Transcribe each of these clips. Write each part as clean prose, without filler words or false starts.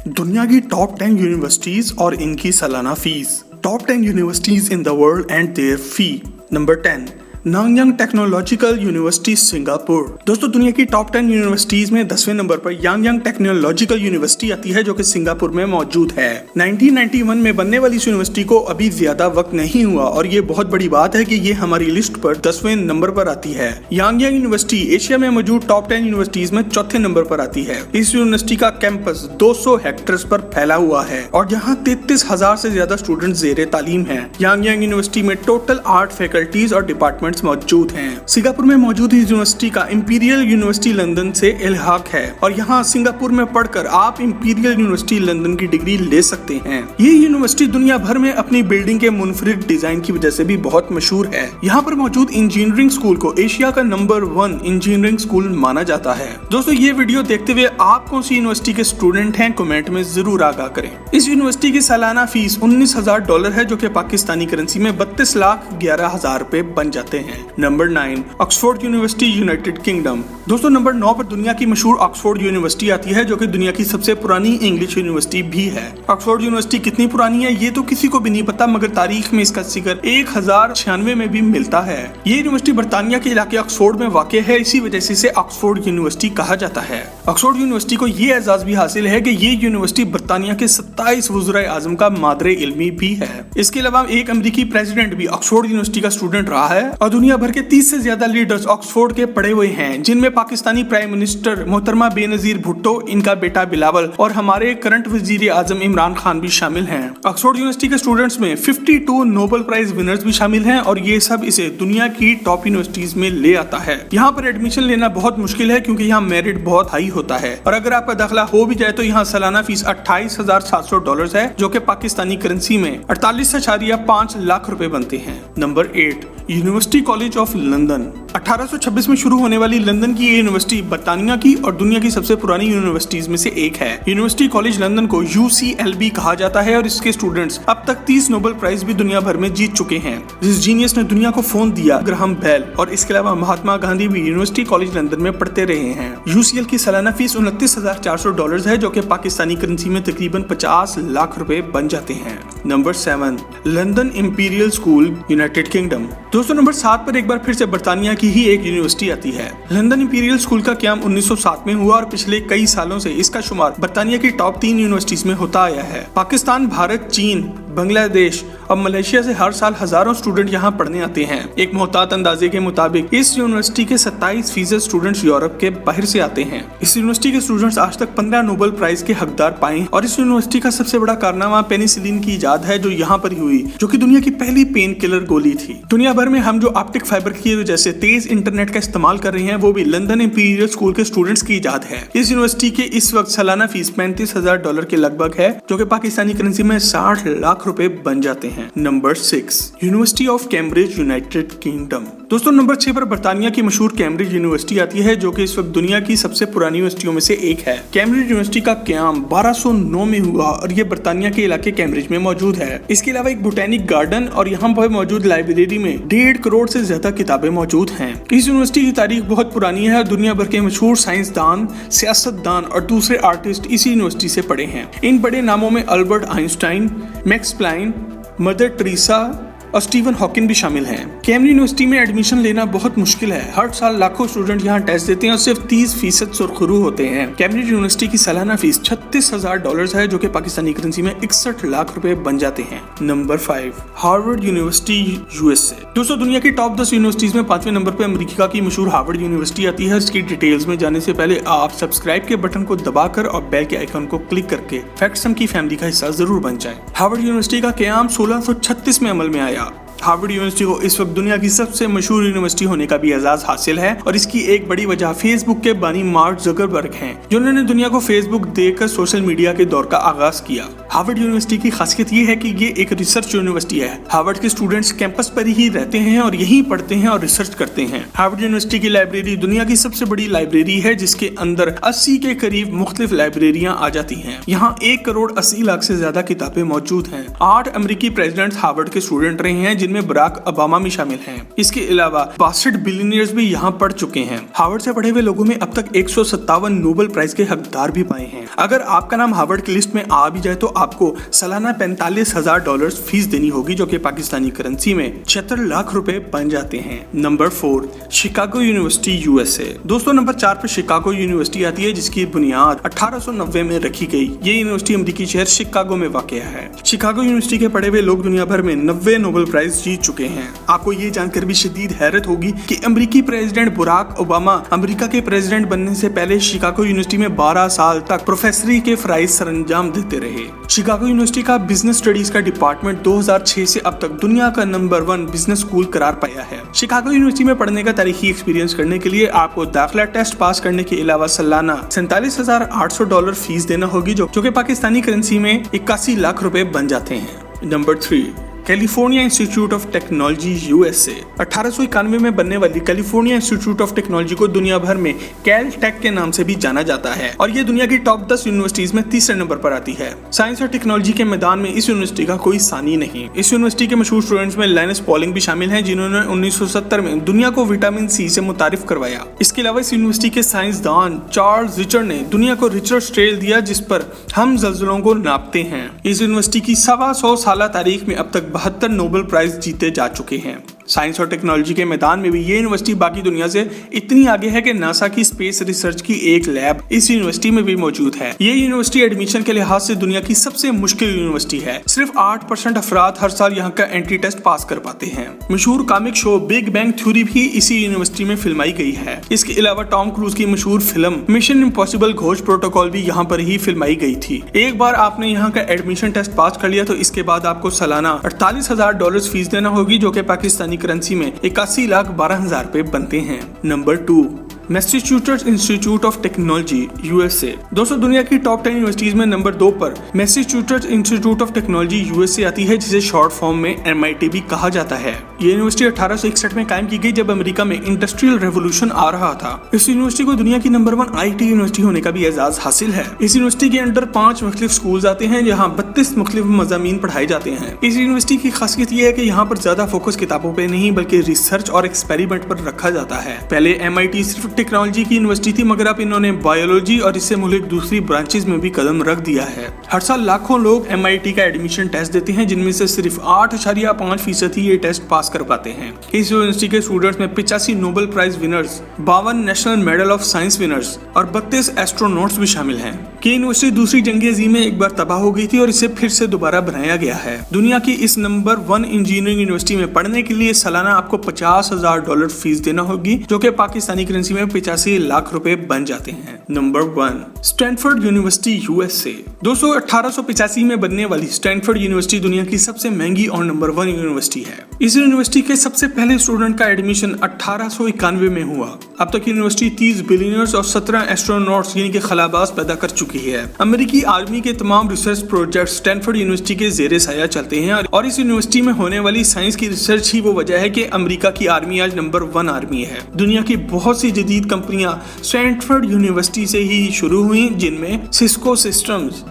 दुनिया की top 10 universities और इनकी सालाना fees. Top 10 universities in the world and their fee. Number 10, Nanyang Technological University Singapore. दोस्तों, दुनिया की टॉप 10 यूनिवर्सिटीज में 10वें नंबर पर नानयांग टेक्नोलॉजिकल यूनिवर्सिटी आती है, जो कि सिंगापुर में मौजूद है। 1991 में बनने वाली इस यूनिवर्सिटी को अभी ज्यादा वक्त नहीं हुआ और ये बहुत बड़ी बात है कि ये हमारी लिस्ट पर 10वें नंबर पर आती है। नानयांग यूनिवर्सिटी एशिया में मौजूद टॉप 10 यूनिवर्सिटीज में चौथे नंबर पर आती है। इस यूनिवर्सिटी का कैंपस 200 हेक्टेयर्स पर फैला हुआ है और यहाँ 33,000 से ज्यादा स्टूडेंट जेरे तालीम है। नानयांग यूनिवर्सिटी में टोटल 8 फैकल्टीज और डिपार्टमेंट मौजूद हैं। सिंगापुर में मौजूद इस यूनिवर्सिटी का इंपीरियल यूनिवर्सिटी लंदन से इल्हाक है और यहाँ सिंगापुर में पढ़कर आप इंपीरियल यूनिवर्सिटी लंदन की डिग्री ले सकते हैं। ये यूनिवर्सिटी दुनिया भर में अपनी बिल्डिंग के मुनफरिद डिजाइन की वजह से भी बहुत मशहूर है। यहाँ पर मौजूद इंजीनियरिंग स्कूल को एशिया का नंबर 1 इंजीनियरिंग स्कूल माना जाता है। दोस्तों, ये वीडियो देखते हुए आप कौन सी यूनिवर्सिटी के स्टूडेंट हैं, कमेंट में जरूर आगाह करें। इस यूनिवर्सिटी की सालाना फीस $19,000 है, जो कि पाकिस्तानी करेंसी में 32,11,000 रुपए बन जाते हैं। Number 9, Oxford university United kingdom. दोस्तों, नंबर 9 पर दुनिया की मशहूर ऑक्सफोर्ड यूनिवर्सिटी आती है, जो कि दुनिया की सबसे पुरानी इंग्लिश यूनिवर्सिटी भी है। ऑक्सफोर्ड यूनिवर्सिटी कितनी पुरानी है ये तो किसी को भी नहीं पता, मगर तारीख में इसका जिक्र 1096 में भी मिलता है। ये यूनिवर्सिटी बर्तानिया के इलाके ऑक्सफोर्ड में वाक़ है, इसी वजह से इसे ऑक्सफोर्ड यूनिवर्सिटी कहा जाता है। ऑक्सफोर्ड यूनिवर्सिटी को ये एजाज भी हासिल है कि ये यूनिवर्सिटी बर्तानिया के 27 वज़ीर आज़म का मादरे इल्मी भी है। इसके अलावा एक अमेरिकी प्रेसिडेंट भी ऑक्सफोर्ड यूनिवर्सिटी का स्टूडेंट रहा है और दुनिया भर के 30 से ज्यादा लीडर्स ऑक्सफोर्ड के पढ़े हुए हैं, जिनमें पाकिस्तानी प्राइम मिनिस्टर मोहतरमा बेनजीर भुट्टो, इनका बेटा बिलावल और हमारे करंट वजीर आजम इमरान खान भी शामिल हैं। ऑक्सफोर्ड यूनिवर्सिटी के स्टूडेंट्स में 52 नोबेल प्राइज विनर्स भी शामिल हैं और ये सब इसे दुनिया की टॉप यूनिवर्सिटीज में ले आता है। यहाँ पर एडमिशन लेना बहुत मुश्किल है क्योंकि यहाँ मेरिट बहुत हाई होता है और अगर आपका दाखिला हो भी जाए तो यहाँ सालाना फीस $28,700 है, जो कि पाकिस्तानी करेंसी में 48.5 लाख रुपए बनते हैं। Number 8, university college of London. 1826 में शुरू होने वाली लंदन की ये यूनिवर्सिटी बर्तानिया की और दुनिया की सबसे पुरानी यूनिवर्सिटीज में से एक है। यूनिवर्सिटी कॉलेज लंदन को UCLB कहा जाता है और इसके स्टूडेंट्स अब तक 30 नोबेल प्राइज भी दुनिया भर में जीत चुके हैं। जिस जीनियस ने दुनिया को फोन दिया, ग्राहम बेल, और इसके अलावा महात्मा गांधी भी यूनिवर्सिटी कॉलेज लंदन में पढ़ते रहे हैं। UCL की सालाना फीस $29,400 है, जो कि पाकिस्तानी करेंसी में तकरीबन 50 लाख रुपए बन जाते हैं। Number 7, London imperial school United kingdom. दोस्तों, नंबर 7 पर एक बार फिर से बर्तानिया की ही एक यूनिवर्सिटी आती है। लंदन इंपीरियल स्कूल का क्याम 1907 में हुआ और पिछले कई सालों से इसका शुमार बर्तानिया की टॉप 3 यूनिवर्सिटीज में होता आया है। पाकिस्तान, भारत, चीन, बांग्लादेश और मलेशिया से हर साल हजारों स्टूडेंट यहाँ पढ़ने आते हैं। एक मोहतात अंदाजे के मुताबिक इस यूनिवर्सिटी के 27% स्टूडेंट्स यूरोप के बाहर से आते हैं। इस यूनिवर्सिटी के स्टूडेंट्स आज तक 15 नोबेल प्राइज के हकदार पाए और इस यूनिवर्सिटी का सबसे बड़ा कारनामा पेनिसिलिन की इजाद है, जो यहाँ पर ही हुई, जो कि दुनिया की पहली पेन किलर गोली थी। दुनिया भर में हम जो ऑप्टिक फाइबर की वजह से तेज इंटरनेट का इस्तेमाल कर रहे हैं, वो भी लंदन इंपीरियल स्कूल के स्टूडेंट्स की इजाद है। इस यूनिवर्सिटी के इस वक्त सालाना फीस $35,000 के लगभग है, जो कि पाकिस्तानी करेंसी में 60 लाख रुपए बन जाते हैं। Number 6, university of Cambridge United kingdom. दोस्तों, नंबर 6 पर बर्तानिया की मशहूर कैम्ब्रिज यूनिवर्सिटी आती है, जो कि इस वक्त दुनिया की सबसे पुरानी यूनिवर्सिटियों में से एक है। कैम्ब्रिज यूनिवर्सिटी का क्याम 1209 में हुआ और ये बर्तानिया के इलाके कैम्ब्रिज में मौजूद है। इसके अलावा एक बोटेनिक गार्डन और यहाँ पर मौजूद लाइब्रेरी में 1.5 करोड़ से ज्यादा किताबें मौजूद हैं। इस यूनिवर्सिटी की तारीख बहुत पुरानी है और दुनिया भर के मशहूर साइंसदान, सियासतदान और दूसरे आर्टिस्ट इसी यूनिवर्सिटी से पढ़े हैं। इन बड़े नामों में Albert Einstein, Max Planck, Mother Teresa और स्टीवन हॉकिंग भी शामिल हैं। कैम्ब्रिज यूनिवर्सिटी में एडमिशन लेना बहुत मुश्किल है। हर साल लाखों स्टूडेंट यहाँ टेस्ट देते हैं और सिर्फ 30% सुरखरू होते हैं। कैम्ब्रिज यूनिवर्सिटी की सालाना फीस $36,000 है, जो कि पाकिस्तानी करेंसी में 61 लाख रुपए बन जाते हैं। Number 5, Harvard university USA। दोस्तों, दुनिया की टॉप 10 यूनिवर्सिटीज में 5वें नंबर पर अमेरिका की मशहूर हार्वर्ड यूनिवर्सिटी आती है। इसकी डिटेल्स में जाने से पहले आप सब्सक्राइब के बटन को दबाकर और बेल के आइकन को क्लिक करके फैक्टसम की फैमिली का हिस्सा जरूर बन जाए। हार्वर्ड यूनिवर्सिटी का क्याम 1636 में अमल में आया। हार्वर्ड यूनिवर्सिटी को इस वक्त दुनिया की सबसे मशहूर यूनिवर्सिटी होने का भी एजाज हासिल है और इसकी एक बड़ी वजह फेसबुक के बानी मार्क ज़करबर्ग हैं, जिन्होंने दुनिया को फेसबुक देकर सोशल मीडिया के दौर का आगाज किया। हार्वर्ड यूनिवर्सिटी की खासियत ये है कि ये एक रिसर्च यूनिवर्सिटी है। हार्वर्ड के स्टूडेंट्स कैंपस पर ही रहते हैं और यहीं पढ़ते हैं और रिसर्च करते हैं। हार्वर्ड यूनिवर्सिटी की लाइब्रेरी दुनिया की सबसे बड़ी लाइब्रेरी है, जिसके अंदर 80 के करीब मुख्तलिफ लाइब्रेरियां आ जाती हैं। यहाँ 1 करोड़ 80 लाख से ज्यादा किताबें मौजूद हैं। 8 अमेरिकी प्रेसिडेंट्स हार्वर्ड के स्टूडेंट रहे हैं, जिनमें बराक ओबामा भी शामिल हैं। इसके अलावा 62 बिलियनियर्स भी यहाँ पढ़ चुके हैं। हार्वर्ड से पढ़े हुए लोगों में अब तक 157 नोबेल प्राइज के हकदार भी पाए हैं। अगर आपका नाम हार्वर्ड की लिस्ट में आ भी जाए तो आपको सालाना $45,000 फीस देनी होगी, जो कि पाकिस्तानी करेंसी में 76 लाख रुपए बन जाते हैं। Number 4, Chicago university USA। दोस्तों नंबर 4 पे शिकागो यूनिवर्सिटी आती है, जिसकी बुनियाद 1890 में रखी गई। ये यूनिवर्सिटी अमेरिकी शहर शिकागो में वाक़ है। शिकागो यूनिवर्सिटी के पढ़े हुए लोग दुनिया भर में 90 नोबेल प्राइज जीत चुके हैं। आपको ये जानकर भी शदीद हैरत होगी कि अमेरिकी प्रेसिडेंट बराक ओबामा अमेरिका के प्रेसिडेंट बनने से पहले शिकागो यूनिवर्सिटी में 12 साल तक प्रोफेसरी के फराइज सरंजाम देते रहे। शिकागो यूनिवर्सिटी का बिजनेस स्टडीज का डिपार्टमेंट 2006 से अब तक दुनिया का नंबर 1 बिजनेस स्कूल करार पाया है। शिकागो यूनिवर्सिटी में पढ़ने का तारीखी एक्सपीरियंस करने के लिए आपको दाखिला टेस्ट पास करने के अलावा सालाना $47,800 फीस देना होगी, जो कि पाकिस्तानी करेंसी में 81 लाख रुपए बन जाते हैं। Number 3, California institute of technology USA। 1891 में बनने वाली कैलिफोर्निया इंस्टीट्यूट ऑफ टेक्नोलॉजी को दुनिया भर में कैल टेक के नाम से भी जाना जाता है और ये दुनिया की टॉप 10 यूनिवर्सिटीज में तीसरे नंबर पर आती है। साइंस और टेक्नोलॉजी के मैदान में इस यूनिवर्सिटी का कोई सानी नहीं। इस यूनिवर्सिटी के मशहूर स्टूडेंट्स में लाइनस पॉलिंग भी शामिल हैं, जिन्होंने 1970 में दुनिया को विटामिन C से मुतारिफ करवाया। इसके अलावा इस यूनिवर्सिटी के साइंसदान चार्ल्स रिचर्ड ने दुनिया को रिचर्ड स्केल दिया, जिस पर हम ज़लज़लों को नापते हैं। इस यूनिवर्सिटी की 125 साल तारीख में अब तक 72 नोबेल प्राइज जीते जा चुके हैं। साइंस और टेक्नोलॉजी के मैदान में भी ये यूनिवर्सिटी बाकी दुनिया से इतनी आगे है कि नासा की स्पेस रिसर्च की एक लैब इस यूनिवर्सिटी में भी मौजूद है। ये यूनिवर्सिटी एडमिशन के लिहाज से दुनिया की सबसे मुश्किल यूनिवर्सिटी है। सिर्फ 8% अफराद हर साल यहाँ का एंट्री टेस्ट पास कर पाते हैं। मशहूर comic show big bang theory भी इसी यूनिवर्सिटी में फिल्माई गई है। इसके अलावा टॉम क्रूज की मशहूर फिल्म मिशन इम्पॉसिबल खोज प्रोटोकॉल भी यहाँ पर ही फिल्माई गई थी। एक बार आपने यहाँ का एडमिशन टेस्ट पास कर लिया तो इसके बाद आपको सालाना $48,000 फीस देना होगी, जो कि पाकिस्तानी करेंसी में 81,12,000 रुपए बनते हैं। Number 2, Massachusetts institute of technology USA। दोस्तों दुनिया की टॉप 10 यूनिवर्सिटीज में नंबर 2 पर Massachusetts institute of technology USA आती है, जिसे शॉर्ट फॉर्म में MIT भी कहा जाता है। ये यूनिवर्सिटी 1861 में कायम की गई, जब अमेरिका में इंडस्ट्रियल रेवोल्यूशन आ रहा था। इस यूनिवर्सिटी को दुनिया की नंबर 1 IT यूनिवर्सिटी होने का भी एजाज हासिल है। इस यूनिवर्सिटी के अंडर 5 मुख्तलिफ स्कूल आते हैं, जहाँ 32 मुख्तलिफ मज़ामीन पढ़ाए जाते हैं। इस यूनिवर्सिटी की खासियत यह है कि यहाँ पर ज्यादा फोकस किताबों पे नहीं बल्कि रिसर्च और एक्सपेरिमेंट पर रखा जाता है। पहले MIT सिर्फ टेक्नोलॉजी की यूनिवर्सिटी थी, मगर अब इन्होंने बायोलॉजी और इससे मुल्क दूसरी ब्रांचेस में भी कदम रख दिया है। हर साल लाखों लोग MIT का एडमिशन टेस्ट देते हैं, जिनमें से सिर्फ 8.5% ही ये टेस्ट पास कर पाते हैं। इस यूनिवर्सिटी के स्टूडेंट्स में 85 Nobel prize winners, 52 national medal of science winners और 32 एस्ट्रोनॉट्स भी शामिल हैं। ये यूनिवर्सिटी दूसरी जंग अज़ीम में एक बार तबाह हो गई थी और इसे फिर से दोबारा बनाया गया है। दुनिया की इस नंबर 1 इंजीनियरिंग यूनिवर्सिटी में पढ़ने के लिए सालाना आपको $50,000 फीस देना होगी, जो कि पाकिस्तानी करेंसी में 85 लाख रुपए बन जाते हैं। Number 1, Stanford university USA। दोस्तों 1885 में बनने वाली स्टैनफोर्ड यूनिवर्सिटी दुनिया की सबसे महंगी और नंबर 1 यूनिवर्सिटी है। इस यूनिवर्सिटी के सबसे पहले स्टूडेंट का एडमिशन 1891 में हुआ। अब तक यूनिवर्सिटी 30 बिलियनियर्स और 17 एस्ट्रोनॉट्स यानी कि खलाबाज पैदा कर चुकी है। अमेरिकी आर्मी के तमाम रिसर्च प्रोजेक्ट स्टैनफोर्ड यूनिवर्सिटी के ज़ेरे साया चलते हैं और इस यूनिवर्सिटी में होने वाली साइंस की रिसर्च ही वो वजह है कि अमेरिका की आर्मी आज नंबर 1 आर्मी है। दुनिया की बहुत सी जदीद कंपनियां स्टैनफोर्ड यूनिवर्सिटी से ही शुरू हुई, जिनमें सिस्को सिस्टम्स,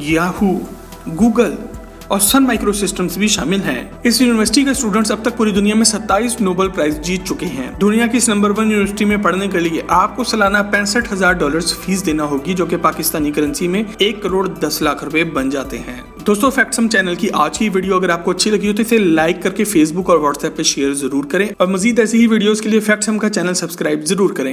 याहू, गूगल और सन माइक्रो सिस्टम्स भी शामिल हैं। इस यूनिवर्सिटी के स्टूडेंट्स अब तक पूरी दुनिया में 27 नोबेल प्राइज जीत चुके हैं। दुनिया की इस नंबर 1 यूनिवर्सिटी में पढ़ने के लिए आपको सालाना $65,000 फीस देना होगी, जो कि पाकिस्तानी करेंसी में 1,10,00,000 रुपए बन जाते हैं। दोस्तों फैक्टसम चैनल की आज की वीडियो अगर आपको अच्छी लगी हो तो इसे लाइक करके फेसबुक और व्हाट्सएप पे शेयर जरूर करें और मजीद ऐसी ही वीडियोस के लिए फैक्टसम का चैनल सब्सक्राइब जरूर करें।